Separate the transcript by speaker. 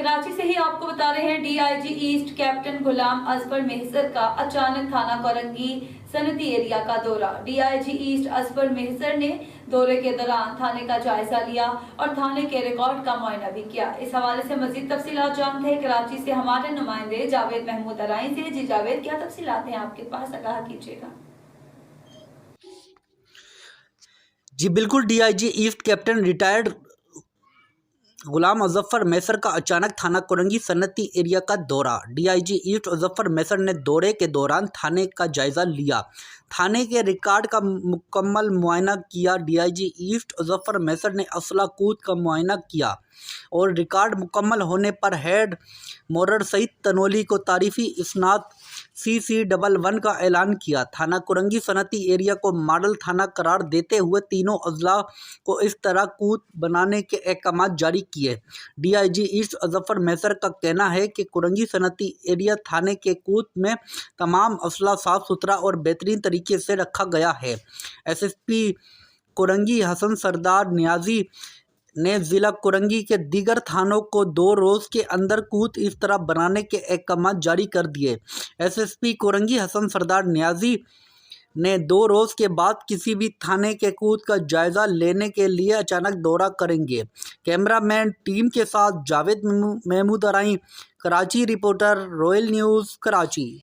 Speaker 1: कराची से ही आपको बता रहे हैं डीआईजी ईस्ट कैप्टन गुलाम असफर मेहसर का अचानक थाना कोरंगी सनती एरिया का दौरा। डीआईजी ईस्ट असफर मेहसर ने दौरे के दौरान थाने का जायजा लिया और थाने के रिकॉर्ड का मुआयना भी किया। इस हवाले से मजीद तफसीलात जानते हैं कराची से हमारे नुमाइंदे जावेद महमूद अराई से। जी जावेद, क्या तफसीलात हैं आपके पास, आगाह कीजिएगा।
Speaker 2: जी बिल्कुल, डीआईजी ईस्ट कैप्टन रिटायर्ड गुलाम अजफ्फर मैसर का अचानक थाना कोरंगी सनती एरिया का दौरा। डीआईजी ईस्ट अजफ्फर मैसर ने दौरे के दौरान थाने का जायजा लिया, थाने के रिकॉर्ड का मुकम्मल मुआयना किया। डीआईजी ईस्ट अजफ्फर मैसर ने असला कूद का मुआयना किया और रिकॉर्ड मुकम्मल होने पर हेड मोरर सईद तनोली को तारीफी इसनाद CC11 का ऐलान किया। थाना कोरंगी सनती एरिया को मॉडल थाना करार देते हुए तीनों अजला को इस तरह कूद बनाने के अहकाम जारी किए। डीआईजी ईस्ट अजफ्फर मैसर का कहना है कि कोरंगी सनती एरिया थाने के कूद में तमाम असला साफ सुथरा और बेहतरीन तरीके से रखा गया है। SSP कोरंगी हसन सरदार नियाजी ने ज़िला कोरंगी के दीगर थानों को 2 रोज़ के अंदर कूद इस तरह बनाने के अहकाम जारी कर दिए। SSP कोरंगी हसन सरदार नियाजी ने 2 रोज़ के बाद किसी भी थाने के कूद का जायज़ा लेने के लिए अचानक दौरा करेंगे। कैमरामैन टीम के साथ Javed Mehmood Arain, Karachi. Reporter royal news, Karachi.